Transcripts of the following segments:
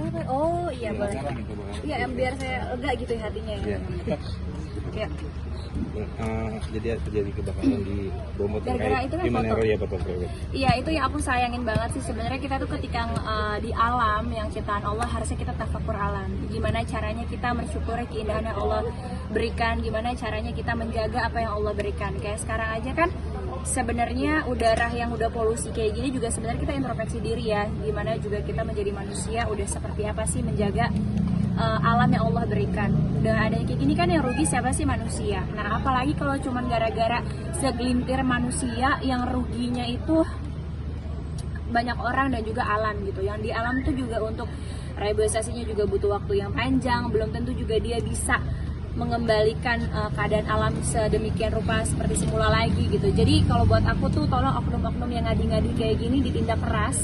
Kenapa? Oh iya boleh. Iya, biar saya lega gitu ya hatinya ya. Ya. Jadi terjadi kebakaran di Bromo Gara-gara itu kan di Manero foto. ya foto prewed. Iya, itu yang aku sayangin banget sih sebenarnya. Kita tuh ketika di alam yang ciptaan Allah harusnya kita tafakur alam. Gimana caranya kita mensyukuri keindahan yang Allah berikan, gimana caranya kita menjaga apa yang Allah berikan. Kayak sekarang aja kan sebenarnya udara yang udah polusi kayak gini juga sebenarnya kita introspeksi diri ya. Gimana juga kita menjadi manusia udah seperti apa sih menjaga alam yang Allah berikan. Dengan adanya kayak gini kan yang rugi siapa sih? Manusia. Nah apalagi kalau cuman gara-gara segelintir manusia yang ruginya itu banyak orang dan juga alam gitu. Yang di alam tuh juga untuk rehabilitasinya juga butuh waktu yang panjang. Belum tentu juga dia bisa mengembalikan keadaan alam sedemikian rupa seperti semula lagi gitu. Jadi kalau buat aku tuh tolong oknum-oknum yang ngadi-ngadi kayak gini ditindak keras.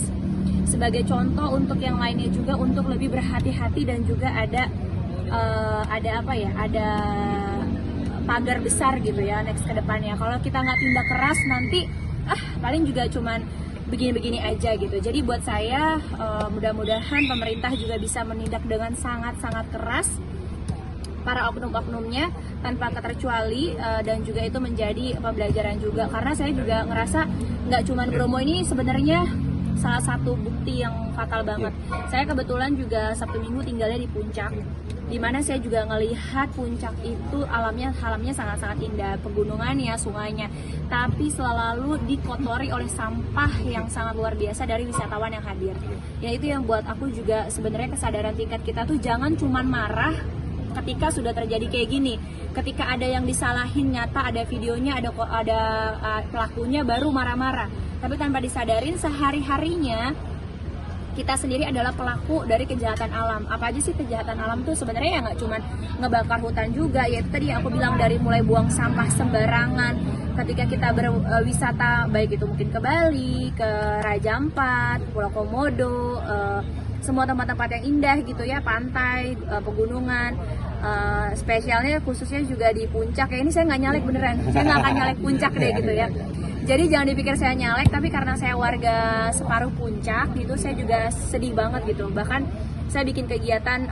Sebagai contoh untuk yang lainnya juga untuk lebih berhati-hati dan juga ada pagar besar gitu ya next ke depannya. Kalau kita nggak tindak keras nanti paling juga cuman begini-begini aja gitu. Jadi buat saya mudah-mudahan pemerintah juga bisa menindak dengan sangat-sangat keras para oknum-oknumnya tanpa keterkecuali dan juga itu menjadi pembelajaran juga. Karena saya juga ngerasa nggak cuman Bromo ini sebenarnya salah satu bukti yang fatal banget. Saya kebetulan juga Sabtu Minggu tinggalnya di Puncak, dimana saya juga ngelihat Puncak itu alamnya sangat-sangat indah, pegunungannya, sungainya, tapi selalu dikotori oleh sampah yang sangat luar biasa dari wisatawan yang hadir. Ya itu yang buat aku juga sebenarnya kesadaran tingkat kita tuh jangan cuman marah ketika sudah terjadi kayak gini. Ketika ada yang disalahin nyata, ada videonya, ada pelakunya baru marah-marah. Tapi tanpa disadarin sehari-harinya kita sendiri adalah pelaku dari kejahatan alam. Apa aja sih kejahatan alam tuh sebenarnya ya nggak cuma ngebakar hutan juga, yaitu tadi yang aku bilang dari mulai buang sampah sembarangan. Ketika kita berwisata baik itu mungkin ke Bali, ke Raja Ampat, Pulau Komodo, semua tempat-tempat yang indah gitu ya, pantai, pegunungan. Spesialnya khususnya juga di Puncak ya, ini saya nggak nyalek beneran, saya nggak akan nyalek Puncak deh gitu ya. Jadi jangan dipikir saya nyalek, tapi karena saya warga separuh Puncak gitu, saya juga sedih banget gitu. Bahkan saya bikin kegiatan,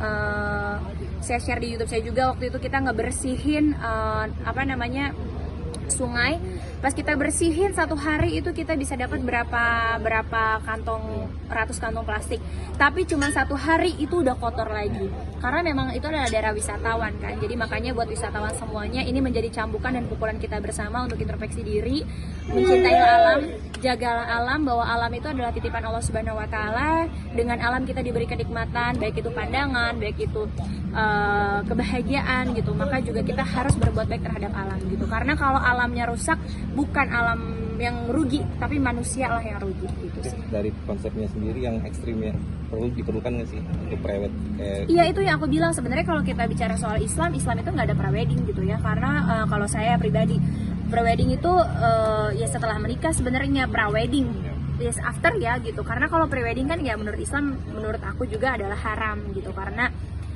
saya share di YouTube saya juga waktu itu kita ngebersihin sungai. Pas kita bersihin satu hari itu kita bisa dapat berapa ratus kantong plastik. Tapi cuma satu hari itu udah kotor lagi. Karena memang itu adalah daerah wisatawan kan. Jadi makanya buat wisatawan semuanya ini menjadi cambukan dan pukulan kita bersama untuk introspeksi diri, mencintai alam, jagalah alam, bahwa alam itu adalah titipan Allah Subhanahu wa taala. Dengan alam kita diberi kenikmatan, baik itu pandangan, baik itu kebahagiaan gitu. Maka juga kita harus berbuat baik terhadap alam gitu. Karena kalau alamnya rusak, bukan alam yang rugi, tapi manusia lah yang rugi gitu sih. Dari konsepnya sendiri yang ekstrim ya, diperlukan nggak sih untuk prewed? Iya itu yang aku bilang, sebenarnya kalau kita bicara soal Islam itu nggak ada prewedding gitu ya. Karena kalau saya pribadi, prewedding itu ya setelah menikah sebenarnya prawedding. Yes after ya gitu. Karena kalau prewedding kan ya menurut Islam, menurut aku juga adalah haram gitu karena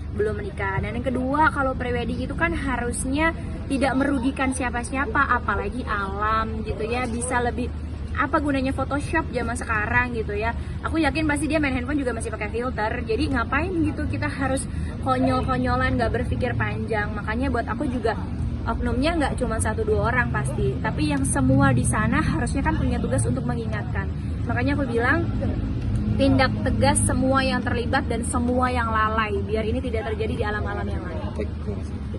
belum menikah. Dan yang kedua, kalau prewedding itu kan harusnya tidak merugikan siapa-siapa, apalagi alam gitu ya. Bisa lebih apa gunanya Photoshop zaman sekarang gitu ya. Aku yakin pasti dia main handphone juga masih pakai filter. Jadi ngapain gitu kita harus konyol-konyolan, nggak berpikir panjang. Makanya buat aku juga oknumnya nggak cuma 1-2 orang pasti, tapi yang semua di sana harusnya kan punya tugas untuk mengingatkan. Makanya aku bilang tindak tegas semua yang terlibat dan semua yang lalai, biar ini tidak terjadi di alam-alam yang lain.